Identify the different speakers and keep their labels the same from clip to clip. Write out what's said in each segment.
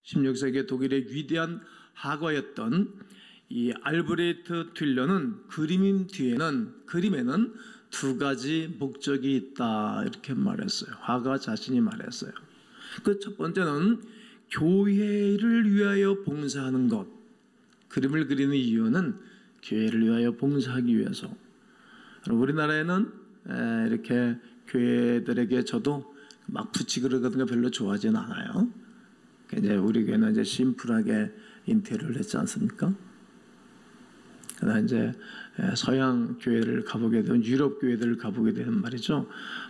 Speaker 1: 16세기 독일의 위대한 화가였던 이 알브레히트 듈러는 그림에는 두 가지 목적이 있다 이렇게 말했어요. 화가 자신이 말했어요. 그 첫 번째는 교회를 위하여 봉사하는 것. 그림을 그리는 이유는 교회를 위하여 봉사하기 위해서. 우리나라에는 이렇게 교회들에게 저도 막 붙이고 그러는 거 별로 좋아하지는 않아요. 이제 우리 교회는 이제 심플하게 인테리어를 했지 않습니까? 그러나 이제 서양 교회를 가보게 되면 유럽 교회들을 가보게 되면 말이죠.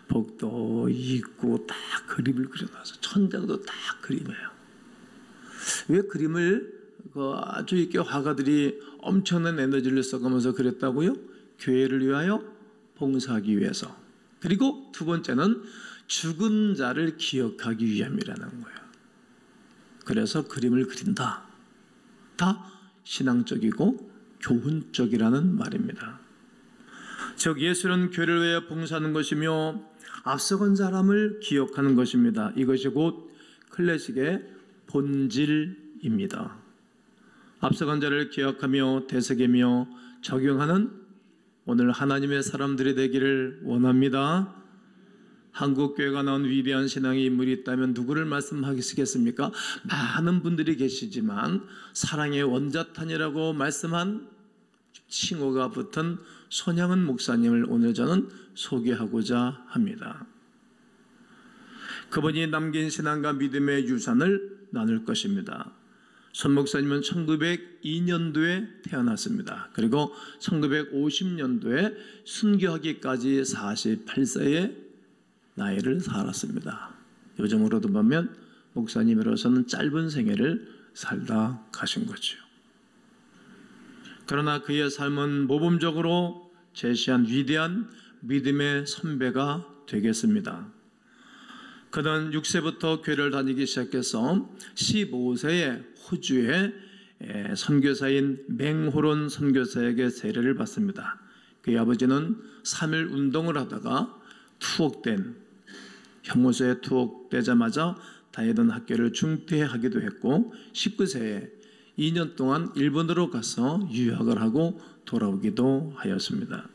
Speaker 1: 복도 입구 다 그림을 그려놔서 천장도 다 그림이에요. 왜 그림을 아주 이렇게 화가들이 엄청난 에너지를 써가면서 그렸다고요? 교회를 위하여 봉사하기 위해서. 그리고 두 번째는 죽은 자를 기억하기 위함이라는 거예요. 그래서 그림을 그린다. 다 신앙적이고 교훈적이라는 말입니다. 즉 예수는 교회를 위해 봉사하는 것이며 앞서간 사람을 기억하는 것입니다. 이것이 곧 클래식의 본질입니다. 앞서간 자를 기억하며 되새기며 적용하는 오늘 하나님의 사람들이 되기를 원합니다. 한국교회가 나온 위대한 신앙의 인물이 있다면 누구를 말씀하시겠습니까? 많은 분들이 계시지만 사랑의 원자탄이라고 말씀한 칭호가 붙은 손양은 목사님을 오늘 저는 소개하고자 합니다. 그분이 남긴 신앙과 믿음의 유산을 나눌 것입니다. 손 목사님은 1902년도에 태어났습니다. 그리고 1950년도에 순교하기까지 48세의 나이를 살았습니다. 요즘으로도 보면 목사님으로서는 짧은 생애를 살다 가신 거죠. 그러나 그의 삶은 모범적으로 제시한 위대한 믿음의 선배가 되겠습니다. 그는 6세부터 교회를 다니기 시작해서 15세에 호주의 선교사인 맹호론 선교사에게 세례를 받습니다. 그의 아버지는 3.1 운동을 하다가 형무소에 투옥되자마자 다니던 학교를 중퇴하기도 했고 19세에 2년 동안 일본으로 가서 유학을 하고 돌아오기도 하였습니다.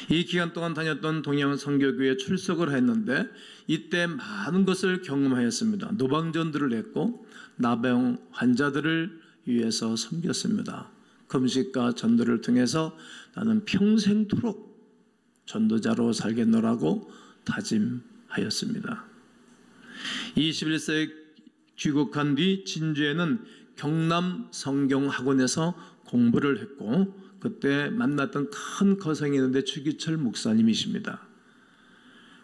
Speaker 1: 이 기간 동안 다녔던 동양 선교교회에 출석을 했는데 이때 많은 것을 경험하였습니다. 노방전들을 했고 나병 환자들을 위해서 섬겼습니다. 금식과 전도를 통해서 나는 평생토록 전도자로 살겠노라고 다짐하였습니다. 21세에 귀국한 뒤 진주에는 경남 성경학원에서 공부를 했고 그때 만났던 큰 거성이 있는데 추기철 목사님이십니다.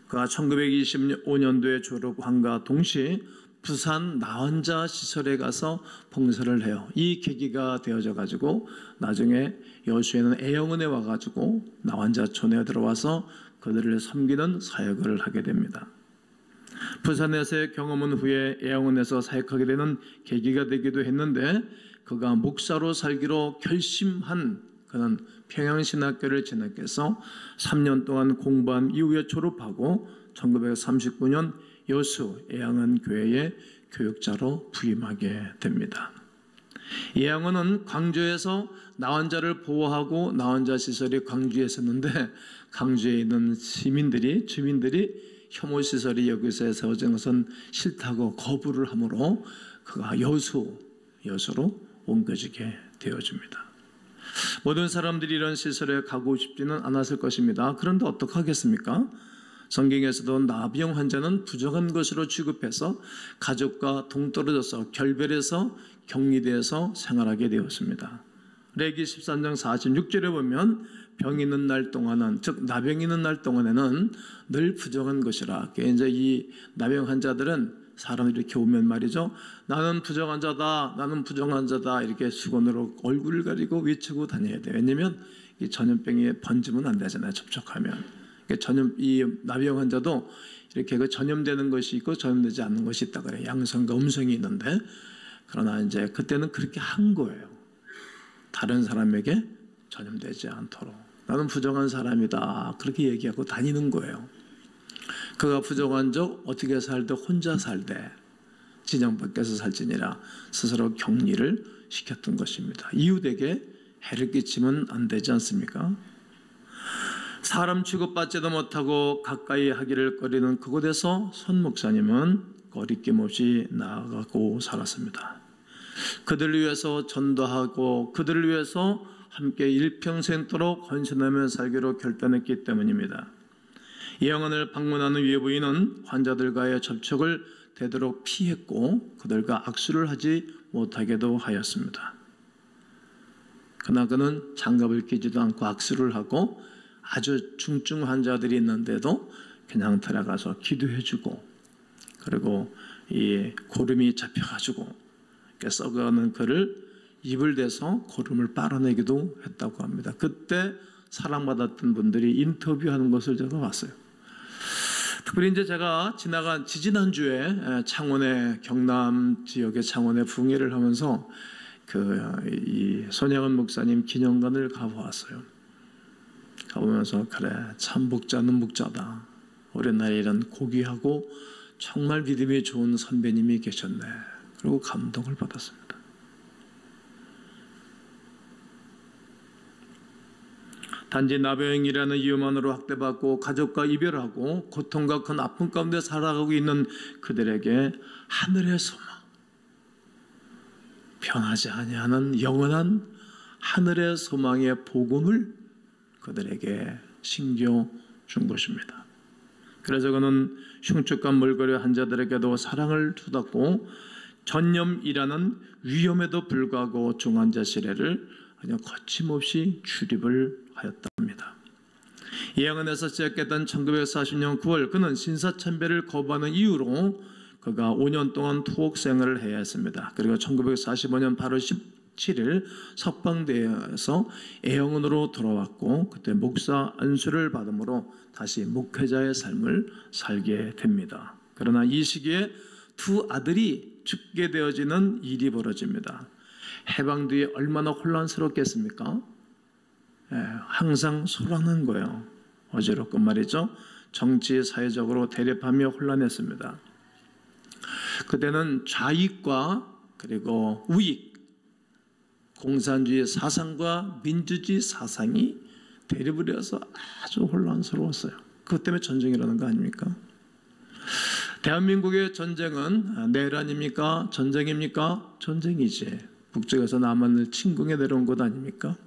Speaker 1: 그가 1925년도에 졸업함과 동시에 부산 나환자 시설에 가서 봉사를 해요. 이 계기가 되어져 가지고 나중에 여수에는 애영은에 와가지고 나환자촌에 들어와서 그들을 섬기는 사역을 하게 됩니다. 부산에서의 경험은 후에 애영은에서 사역하게 되는 계기가 되기도 했는데 그가 목사로 살기로 결심한 그는 평양신학교를 진학해서 3년 동안 공부한 이후에 졸업하고 1939년 여수 애양은 교회의 교육자로 부임하게 됩니다. 애양은은 광주에서 나환자를 보호하고 나환자 시설이 광주에 있었는데 광주에 있는 주민들이 혐오 시설이 여기서 세워진 것은 싫다고 거부를 하므로 그가 여수로 옮겨지게 되어집니다. 모든 사람들이 이런 시설에 가고 싶지는 않았을 것입니다. 그런데 어떡하겠습니까? 성경에서도 나병 환자는 부정한 것으로 취급해서 가족과 동떨어져서 결별해서 격리되어서 생활하게 되었습니다. 레기 13장 46절에 보면 병이 있는 날 동안은, 즉 나병이 있는 날 동안에는 늘 부정한 것이라. 이제 이 나병 환자들은 사람들이 이렇게 오면 말이죠. 나는 부정한 자다, 나는 부정한 자다 이렇게 수건으로 얼굴을 가리고 외치고 다녀야 돼요. 왜냐하면 이 전염병이 번지면 안 되잖아요. 접촉하면. 이 나병 환자도 이렇게 그 전염되는 것이 있고 전염되지 않는 것이 있다 그래요. 양성과 음성이 있는데 그러나 이제 그때는 그렇게 한 거예요. 다른 사람에게 전염되지 않도록. 나는 부정한 사람이다. 그렇게 얘기하고 다니는 거예요. 그가 부정한 적 어떻게 살되 혼자 살되 진영 밖에서 살지니라 스스로 격리를 시켰던 것입니다. 이웃에게 해를 끼치면 안 되지 않습니까? 사람 취급받지도 못하고 가까이 하기를 꺼리는 그곳에서 손 목사님은 거리낌 없이 나아가고 살았습니다. 그들을 위해서 전도하고 그들을 위해서 함께 일평생도록 헌신하며 살기로 결단했기 때문입니다. 이 영혼을 방문하는 외부인은 환자들과의 접촉을 되도록 피했고 그들과 악수를 하지 못하게도 하였습니다. 그러나 그는 장갑을 끼지도 않고 악수를 하고 아주 중증 환자들이 있는데도 그냥 들어가서 기도해주고 그리고 이 고름이 잡혀가지고 썩어가는 그를 입을 대서 고름을 빨아내기도 했다고 합니다. 그때 사랑받았던 분들이 인터뷰하는 것을 제가 봤어요. 특별히 이제 제가 지지난주에 창원의 경남 지역의 창원에 붕괴를 하면서 이 손양은 목사님 기념관을 가보았어요. 가보면서 그래 참 목자는 목자다. 오랜날에 이런 고귀하고 정말 믿음이 좋은 선배님이 계셨네. 그리고 감동을 받았습니다. 단지 나병이라는 이유만으로 학대받고 가족과 이별하고 고통과 큰 아픔 가운데 살아가고 있는 그들에게 하늘의 소망, 변하지 아니하는 영원한 하늘의 소망의 복음을 그들에게 심겨준 것입니다. 그래서 그는 흉측한 물거리 환자들에게도 사랑을 투닫고 전염이라는 위험에도 불구하고 중환자실에를 그냥 거침없이 출입을 하였답니다. 예언에서 시작했던 1940년 9월 그는 신사참배를 거부하는 이유로 그가 5년 동안 투옥 생활을 해야 했습니다. 그리고 1945년 8월 17일 석방되어서 애영원으로 돌아왔고 그때 목사 안수를 받음으로 다시 목회자의 삶을 살게 됩니다. 그러나 이 시기에 두 아들이 죽게 되어지는 일이 벌어집니다. 해방 뒤에 얼마나 혼란스럽겠습니까? 항상 소란한 거예요. 어지럽고 말이죠. 정치, 사회적으로 대립하며 혼란했습니다. 그때는 좌익과 그리고 우익, 공산주의 사상과 민주주의 사상이 대립을 해서 아주 혼란스러웠어요. 그것 때문에 전쟁이라는 거 아닙니까? 대한민국의 전쟁은 내란입니까? 전쟁입니까? 전쟁이지. 북쪽에서 남한을 침공해 내려온 것 아닙니까?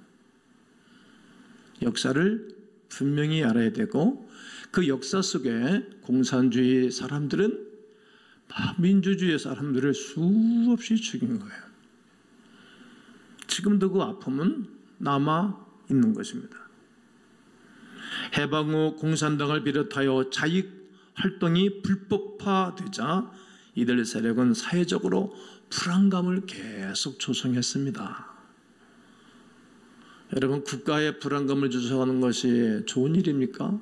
Speaker 1: 역사를 분명히 알아야 되고 그 역사 속에 공산주의 사람들은 민주주의 사람들을 수없이 죽인 거예요. 지금도 그 아픔은 남아 있는 것입니다. 해방 후 공산당을 비롯하여 자익 활동이 불법화되자 이들 세력은 사회적으로 불안감을 계속 조성했습니다. 여러분, 국가에 불안감을 조성하는 것이 좋은 일입니까?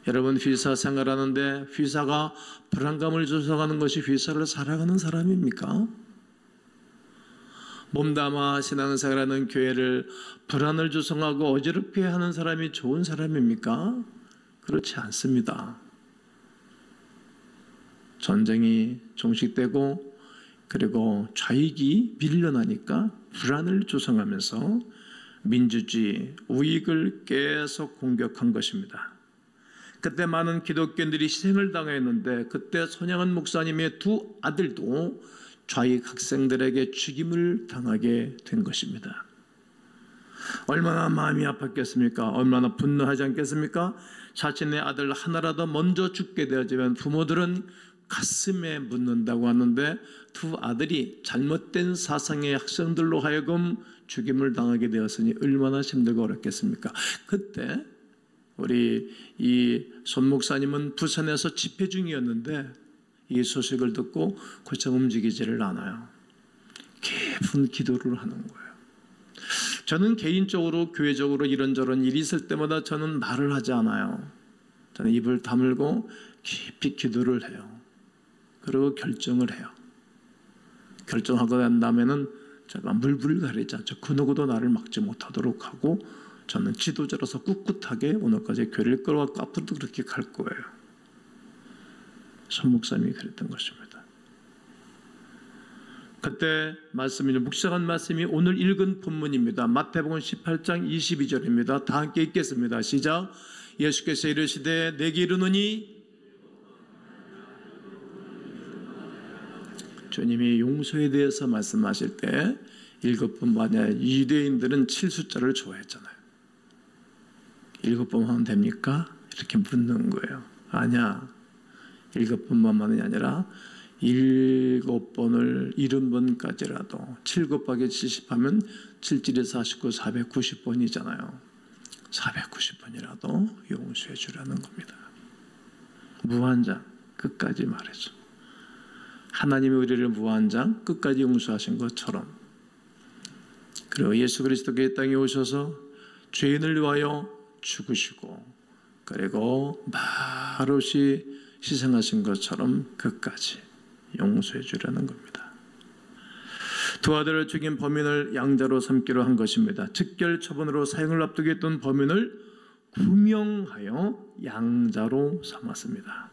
Speaker 1: 여러분, 회사 생활하는데 회사가 불안감을 조성하는 것이 회사를 살아가는 사람입니까? 몸담아 신앙생활하는 교회를 불안을 조성하고 어지럽게 하는 사람이 좋은 사람입니까? 그렇지 않습니다. 전쟁이 종식되고 그리고 좌익이 밀려나니까 불안을 조성하면서 민주주의, 우익을 계속 공격한 것입니다. 그때 많은 기독교인들이 희생을 당했는데 그때 손양은 목사님의 두 아들도 좌익 학생들에게 죽임을 당하게 된 것입니다. 얼마나 마음이 아팠겠습니까? 얼마나 분노하지 않겠습니까? 자신의 아들 하나라도 먼저 죽게 되어지면 부모들은 가슴에 묻는다고 하는데 두 아들이 잘못된 사상의 학생들로 하여금 죽임을 당하게 되었으니 얼마나 힘들고 어렵겠습니까? 그때 우리 이 손 목사님은 부산에서 집회 중이었는데 이 소식을 듣고 고쳐 움직이지를 않아요. 깊은 기도를 하는 거예요. 저는 개인적으로 교회적으로 이런저런 일이 있을 때마다 저는 말을 하지 않아요. 저는 입을 다물고 깊이 기도를 해요. 그리고 결정을 해요. 결정하고 난 다음에는 제가 물불 가리지 않죠. 그 누구도 나를 막지 못하도록 하고 저는 지도자로서 꿋꿋하게 오늘까지 교회를 끌어왔고 앞으로도 그렇게 갈 거예요. 손 목사님이 그랬던 것입니다. 그때 말씀이 묵상한 말씀이 오늘 읽은 본문입니다. 마태복음 18장 22절입니다. 다 함께 읽겠습니다. 시작. 예수께서 이르시되 내게 이르노니, 주님이 용서에 대해서 말씀하실 때 7번 아니라 유대인들은 7숫자를 좋아했잖아요. 7번 하면 됩니까? 이렇게 묻는 거예요. 아니야. 7번만이 아니라 7번을 70번까지라도 7 곱하기 70하면 7, 7에 49, 490번이잖아요. 490번이라도 용서해 주라는 겁니다. 무한장 끝까지 말해줘. 하나님이 우리를 무한장 끝까지 용서하신 것처럼, 그리고 예수 그리스도가 이 땅에 오셔서 죄인을 위하여 죽으시고 그리고 말없이 희생하신 것처럼 끝까지 용서해 주려는 겁니다. 두 아들을 죽인 범인을 양자로 삼기로 한 것입니다. 즉결 처분으로 사형을 앞두고 있던 범인을 구명하여 양자로 삼았습니다.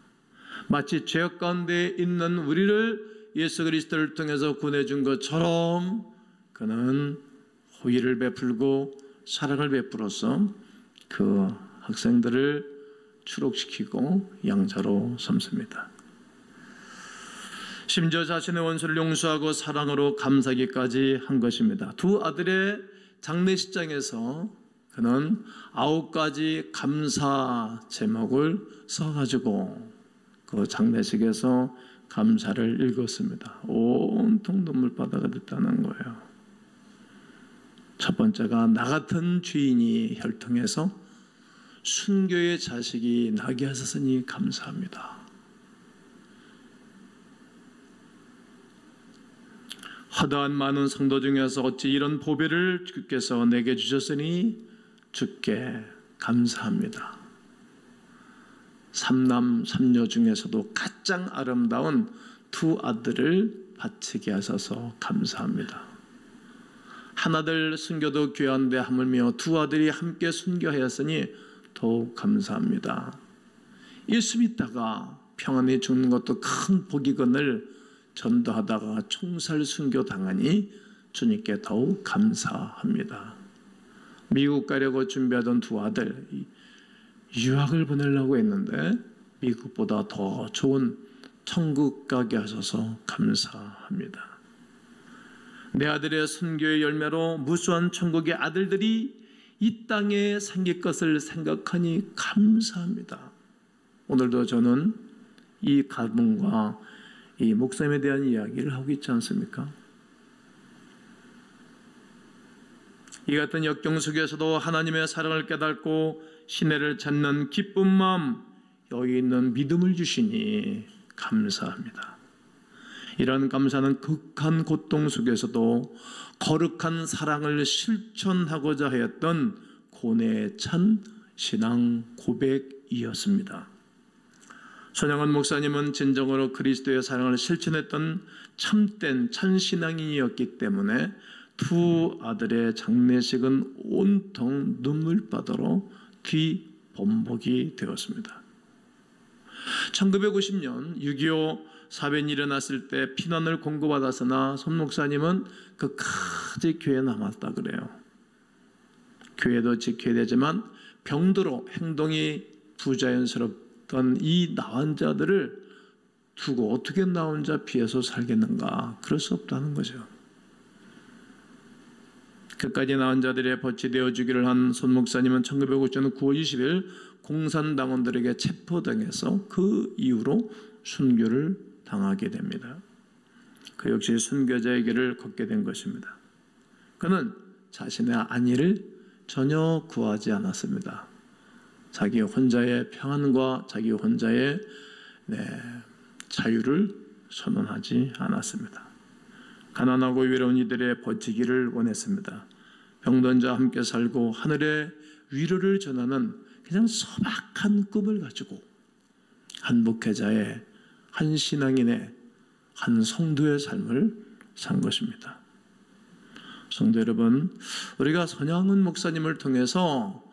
Speaker 1: 마치 죄악 가운데 있는 우리를 예수 그리스도를 통해서 구원해준 것처럼 그는 호의를 베풀고 사랑을 베풀어서 그 학생들을 추록시키고 양자로 삼습니다. 심지어 자신의 원수를 용서하고 사랑으로 감사하기까지 한 것입니다. 두 아들의 장례식장에서 그는 9가지 감사 제목을 써가지고 그 장례식에서 감사를 읽었습니다. 온통 눈물바다가 됐다는 거예요. 첫 번째가 나 같은 죄인이 혈통해서 순교의 자식이 나게 하셨으니 감사합니다. 허다한 많은 성도 중에서 어찌 이런 보배를 주께서 내게 주셨으니 주께 감사합니다. 3남 3녀 중에서도 가장 아름다운 두 아들을 바치게 하셔서 감사합니다. 하나들 순교도 귀한데 하물며 두 아들이 함께 순교하였으니 더욱 감사합니다. 예수 믿다가 평안히 죽는 것도 큰 복이건을 전도하다가 총살 순교 당하니 주님께 더욱 감사합니다. 미국 가려고 준비하던 두 아들, 유학을 보내려고 했는데 미국보다 더 좋은 천국 가게 하셔서 감사합니다. 내 아들의 순교의 열매로 무수한 천국의 아들들이 이 땅에 생길 것을 생각하니 감사합니다. 오늘도 저는 이 가문과 이 목사님에 대한 이야기를 하고 있지 않습니까? 이 같은 역경 속에서도 하나님의 사랑을 깨닫고 신뢰를 찾는 기쁜 마음, 여기 있는 믿음을 주시니 감사합니다. 이런 감사는 극한 고통 속에서도 거룩한 사랑을 실천하고자 하였던 고뇌에 찬 신앙 고백이었습니다. 손양원 목사님은 진정으로 그리스도의 사랑을 실천했던 참된 참신앙인이었기 때문에 두 아들의 장례식은 온통 눈물바다로 뒤범벅이 되었습니다. 1950년 6.25 사변이 일어났을 때 피난을 공고받았으나 손 목사님은 끝까지 교회에 남았다 그래요. 교회도 지켜야 되지만 병들어 행동이 부자연스럽던 이 나환자들을 두고 어떻게 나 혼자 피해서 살겠는가? 그럴 수 없다는 거죠. 끝까지 나환자들의 벗이 되어주기를 한 손 목사님은 1950년 9월 20일 공산당원들에게 체포당해서 그 이후로 순교를 당하게 됩니다. 그 역시 순교자의 길을 걷게 된 것입니다. 그는 자신의 안위를 전혀 구하지 않았습니다. 자기 혼자의 평안과 자기 혼자의 자유를 선언하지 않았습니다. 가난하고 외로운 이들의 버티기를 원했습니다. 병든 자와 함께 살고 하늘의 위로를 전하는 그냥 소박한 꿈을 가지고 한 목회자의, 한 신앙인의, 한 성도의 삶을 산 것입니다. 성도 여러분, 우리가 손양원 목사님을 통해서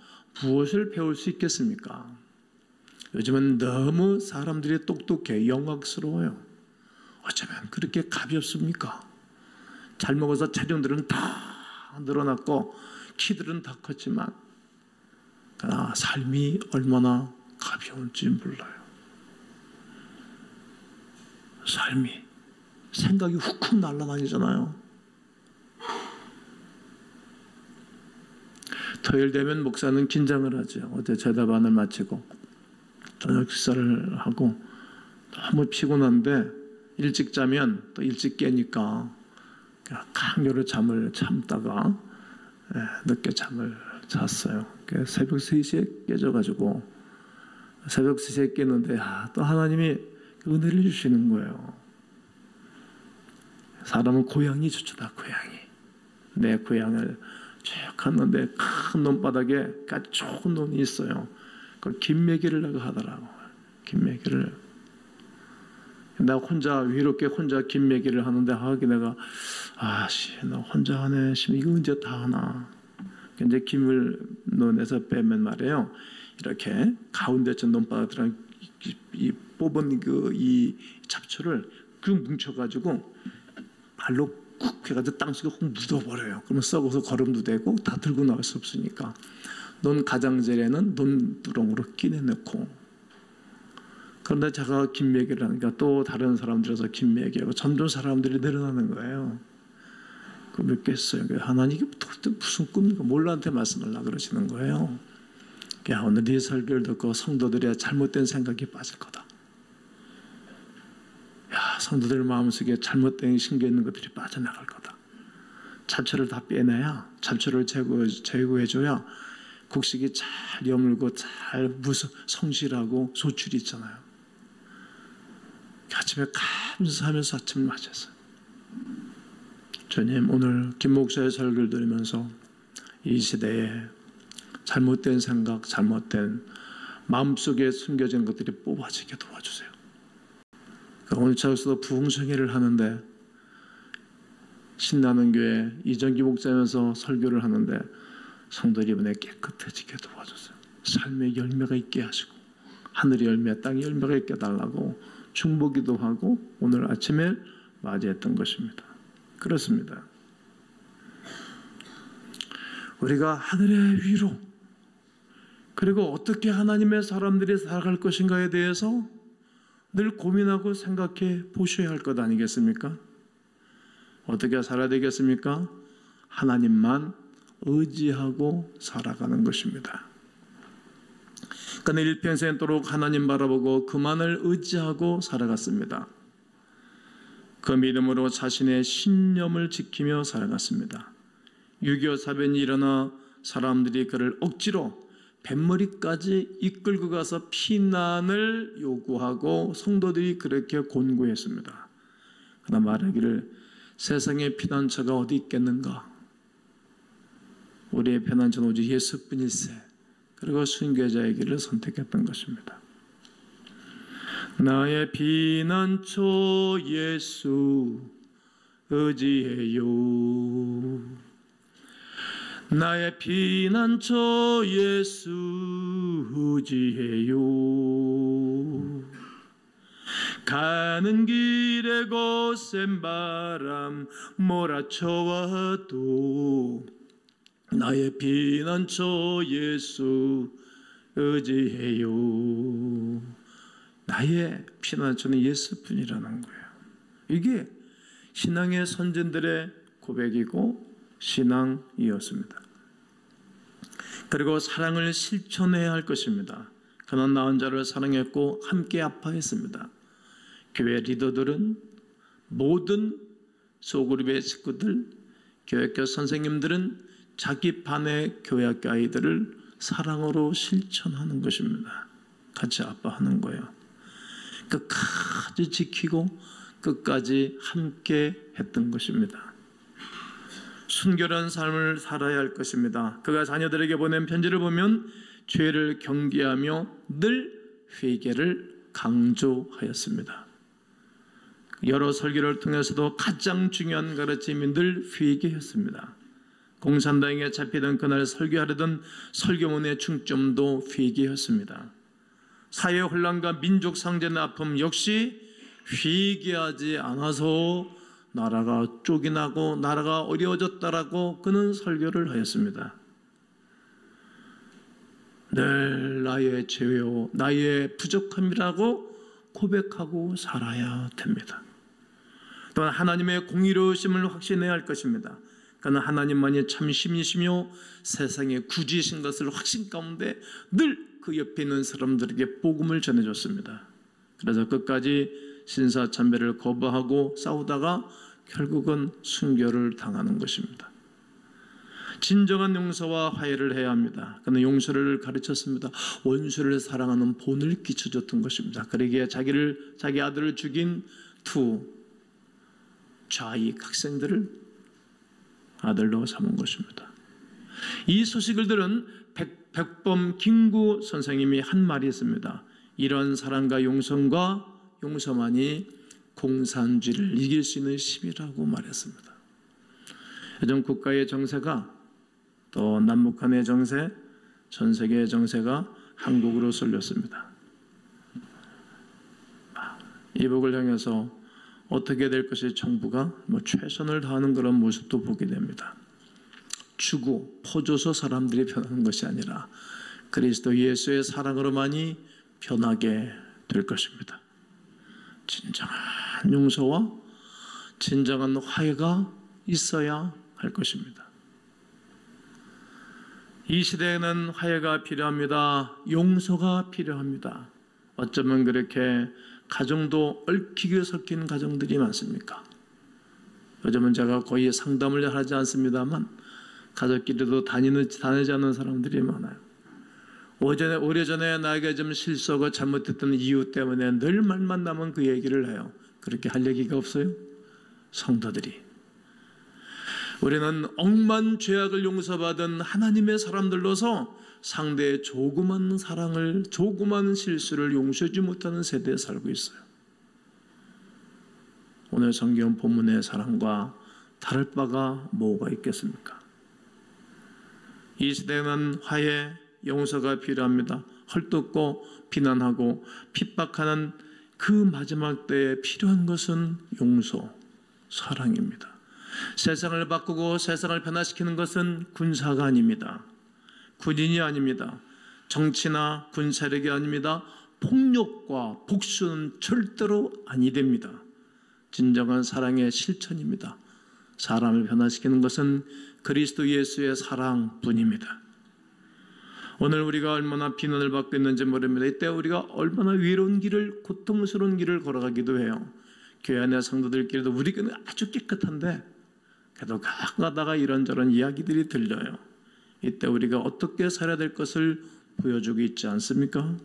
Speaker 1: 무엇을 배울 수 있겠습니까? 요즘은 너무 사람들이 똑똑해 영악스러워요. 어쩌면 그렇게 가볍습니까? 잘 먹어서 체중들은 다 늘어났고 키들은 다 컸지만 그러나 삶이 얼마나 가벼운지 몰라요. 삶이 생각이 훅훅 날아다니잖아요. 토요일 되면 목사는 긴장을 하죠. 어제 제다반을 마치고 저녁 식사를 하고 너무 피곤한데 일찍 자면 또 일찍 깨니까 강요로 잠을 참다가 늦게 잠을 잤어요. 새벽 3시에 깨져가지고 새벽 3시에 깼는데 또 하나님이 은혜를 주시는 거예요. 사람은 고향이 좋다. 고향이. 내 고향을 쭉 갔는데 큰 논바닥에 아주 좋은 논이 있어요. 그 김매기를 내가 하더라고. 김매기를. 나 혼자 외롭게 혼자 김매기를 하는데 내가 나 혼자 하네. 이거 언제 다 하나. 근데 김을 논에서 빼면 말이에요. 이렇게 가운데쯤 논바닥에 이 뽑은 이 잡초를 쭉 뭉쳐가지고 발로 쿡 해가지고 땅속에 훅 묻어버려요. 그러면 썩어서 거름도 되고 다 들고 나올 수 없으니까 논 가장자리에는 논두렁으로 끼내 넣고. 그런데 제가 김매기를 하니까 또 다른 사람들에서 김매기하고 점점 사람들이 늘어나는 거예요. 그 몇 겠어요. 하나님이 무슨 꿈인가 몰라한테 말씀을 하려고 그러시는 거예요. 오늘 네 설교를 듣고 성도들이 잘못된 생각이 빠질 거다. 성도들 마음속에 잘못된 심겨 있는 것들이 빠져나갈 거다. 잡초를 다 빼내야, 잡초를 제거해줘야 곡식이 잘 여물고 잘 성실하고 소출이 있잖아요. 아침에 감사하면서 아침을 맞았어요. 주님, 오늘 김 목사의 설교를 들으면서 이 시대에 잘못된 생각, 잘못된 마음속에 숨겨진 것들이 뽑아지게 도와주세요. 오늘 저기서도 부흥성회를 하는데 신나는 교회 이정기 목사면서 설교를 하는데 성도들이 이번에 깨끗해지게 도와주세요. 삶의 열매가 있게 하시고 하늘의 열매, 땅의 열매가 있게 달라고 중보기도 하고 오늘 아침에 맞이했던 것입니다. 그렇습니다. 우리가 하늘의 위로 그리고 어떻게 하나님의 사람들이 살아갈 것인가에 대해서 늘 고민하고 생각해 보셔야 할 것 아니겠습니까? 어떻게 살아야 되겠습니까? 하나님만 의지하고 살아가는 것입니다. 그는 일평생도록 하나님 바라보고 그만을 의지하고 살아갔습니다. 그 믿음으로 자신의 신념을 지키며 살아갔습니다. 6.25 사변이 일어나 사람들이 그를 억지로 뱃머리까지 이끌고 가서 피난을 요구하고 성도들이 그렇게 권고했습니다. 그러나 말하기를 세상에 피난처가 어디 있겠는가? 우리의 피난처는 오직 예수뿐일세. 그리고 순교자의 길을 선택했던 것입니다. 나의 피난처 예수 의지해요. 나의 피난처 예수 의지해요. 가는 길에 거센 바람 몰아쳐와도 나의 피난처 예수 의지해요. 나의 피난처는 예수뿐이라는 거예요. 이게 신앙의 선진들의 고백이고 신앙이었습니다. 그리고 사랑을 실천해야 할 것입니다. 그는 나 혼자를 사랑했고 함께 아파했습니다. 교회 리더들은 모든 소그룹의 식구들, 교회교 선생님들은 자기 반의 교회학교 아이들을 사랑으로 실천하는 것입니다. 같이 아파하는 거예요. 끝까지 지키고 끝까지 함께 했던 것입니다. 순결한 삶을 살아야 할 것입니다. 그가 자녀들에게 보낸 편지를 보면 죄를 경계하며 늘 회개를 강조하였습니다. 여러 설교를 통해서도 가장 중요한 가르침이 늘 회개였습니다. 공산당에 잡히던 그날 설교하려던 설교문의 중점도 회개였습니다. 사회 혼란과 민족 상전의 아픔 역시 회개하지 않아서 나라가 쪽이 나고 나라가 어려워졌다라고 그는 설교를 하였습니다. 늘 나의 죄요, 나의 부족함이라고 고백하고 살아야 됩니다. 또한 하나님의 공의로우심을 확신해야 할 것입니다. 그는 하나님만이 참 신이시며 세상의 구주이신 것을 확신 가운데 늘 그 옆에 있는 사람들에게 복음을 전해줬습니다. 그래서 끝까지 신사참배를 거부하고 싸우다가 결국은 순교를 당하는 것입니다. 진정한 용서와 화해를 해야 합니다. 그는 용서를 가르쳤습니다. 원수를 사랑하는 본을 끼쳐줬던 것입니다. 그러기에 자기 아들을 죽인 두 좌익 학생들을 아들로 삼은 것입니다. 이 소식을 들은 백범 김구 선생님이 한 말이 있습니다. 이런 사랑과 용서만이 공산주의를 이길 수 있는 힘이라고 말했습니다. 요즘 국가의 정세가, 또 남북한의 정세, 전 세계의 정세가 한국으로 쏠렸습니다. 이북을 향해서 어떻게 될 것이 정부가 최선을 다하는 그런 모습도 보게 됩니다. 주고 퍼줘서 사람들이 변하는 것이 아니라 그리스도 예수의 사랑으로만이 변하게 될 것입니다. 진정한 용서와 진정한 화해가 있어야 할 것입니다. 이 시대에는 화해가 필요합니다. 용서가 필요합니다. 어쩌면 그렇게 가정도 얽히게 섞인 가정들이 많습니까? 요즘은 제가 거의 상담을 하지 않습니다만 가족끼리도 다니지 않는 사람들이 많아요. 오래전에 나에게 좀 실수하고 잘못했던 이유 때문에 늘 말만 나면 그 얘기를 해요. 그렇게 할 얘기가 없어요? 성도들이. 우리는 억만 죄악을 용서받은 하나님의 사람들로서 상대의 조그만 사랑을, 조그만 실수를 용서하지 못하는 세대에 살고 있어요. 오늘 성경 본문의 사랑과 다를 바가 뭐가 있겠습니까? 이 시대는 화해, 용서가 필요합니다. 헐뜯고 비난하고 핍박하는 그 마지막 때에 필요한 것은 용서, 사랑입니다. 세상을 바꾸고 세상을 변화시키는 것은 군사가 아닙니다. 군인이 아닙니다. 정치나 군 세력이 아닙니다. 폭력과 복수는 절대로 아니 됩니다. 진정한 사랑의 실천입니다. 사람을 변화시키는 것은 그리스도 예수의 사랑뿐입니다. 오늘 우리가 얼마나 비난을 받고 있는지 모릅니다. 이때 우리가 얼마나 외로운 길을, 고통스러운 길을 걸어가기도 해요. 교회 안의 성도들끼리도 우리 교회는 아주 깨끗한데 그래도 가끔 가다가 이런저런 이야기들이 들려요. 이때 우리가 어떻게 살아야 될 것을 보여주고 있지 않습니까?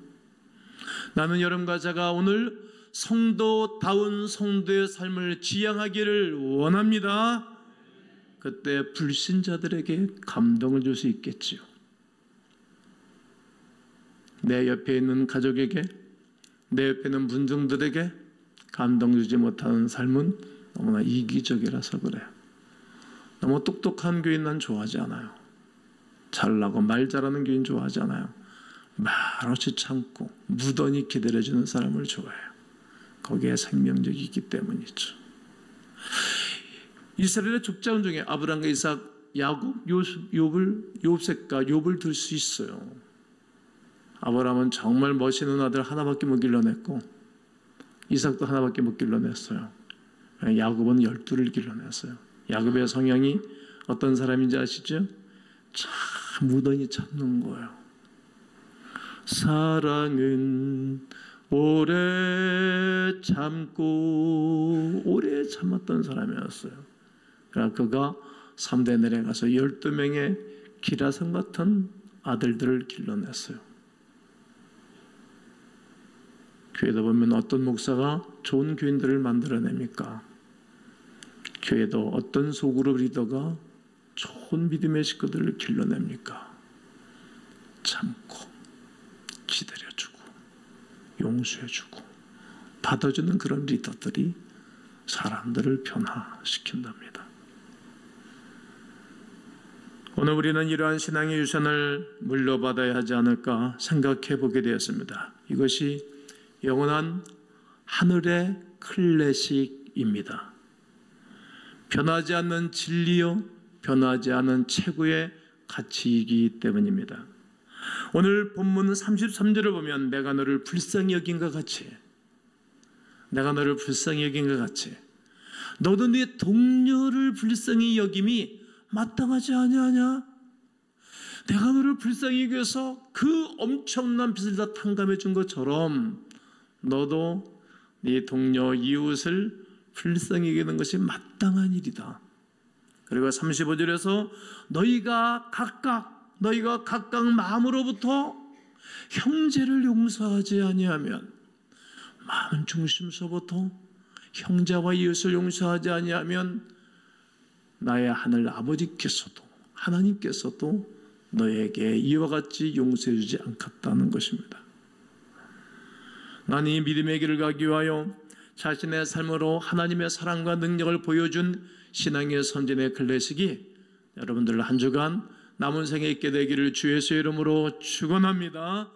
Speaker 1: 나는 여러분과 제가 오늘 성도다운 성도의 삶을 지향하기를 원합니다. 그때 불신자들에게 감동을 줄 수 있겠지요. 내 옆에 있는 가족에게, 내 옆에 있는 분중들에게 감동 주지 못하는 삶은 너무나 이기적이라서 그래요. 너무 똑똑한 교인 난 좋아하지 않아요. 잘나고 말 잘하는 교인 좋아하지 않아요. 말없이 참고 무던히 기다려주는 사람을 좋아해요. 거기에 생명력이 있기 때문이죠. 이스라엘의 족장 중에 아브라함과 이삭, 야곱, 욥을 들 수 있어요. 아브라함은 정말 멋있는 아들 하나밖에 못 길러냈고 이삭도 하나밖에 못 길러냈어요. 야곱은 12를 길러냈어요. 야곱의 성향이 어떤 사람인지 아시죠? 참 무던히 참는 거예요. 사랑은 오래 참고 오래 참았던 사람이었어요. 그러니까 그가 3대 내려가서 12명의 기라성 같은 아들들을 길러냈어요. 교회도 보면 어떤 목사가 좋은 교인들을 만들어냅니까? 교회도 어떤 소그룹 리더가 좋은 믿음의 식구들을 길러냅니까? 참고 기다려주고 용서해주고 받아주는 그런 리더들이 사람들을 변화시킨답니다. 오늘 우리는 이러한 신앙의 유산을 물려받아야 하지 않을까 생각해 보게 되었습니다. 이것이 영원한 하늘의 클래식입니다. 변하지 않는 진리요 변하지 않은 최고의 가치이기 때문입니다. 오늘 본문 33절을 보면 내가 너를 불쌍히 여긴 것 같이, 내가 너를 불쌍히 여긴 것 같이, 너도 네 동료를 불쌍히 여김이 마땅하지 아니하냐? 내가 너를 불쌍히 여겨서 그 엄청난 빚을 다 탕감해 준 것처럼 너도 네 동료 이웃을 불쌍히 여기는 것이 마땅한 일이다. 그리고 35절에서 너희가 각각 마음으로부터 형제를 용서하지 아니하면, 마음 중심서부터 형제와 이웃을 용서하지 아니하면 나의 하늘 아버지께서도, 하나님께서도 너에게 이와 같이 용서해 주지 않겠다는 것입니다. 나는 이 믿음의 길을 가기 위하여 자신의 삶으로 하나님의 사랑과 능력을 보여준 신앙의 선진의 클래식이 여러분들 한 주간 남은 생에 있게 되기를 주 예수의 이름으로 축원합니다.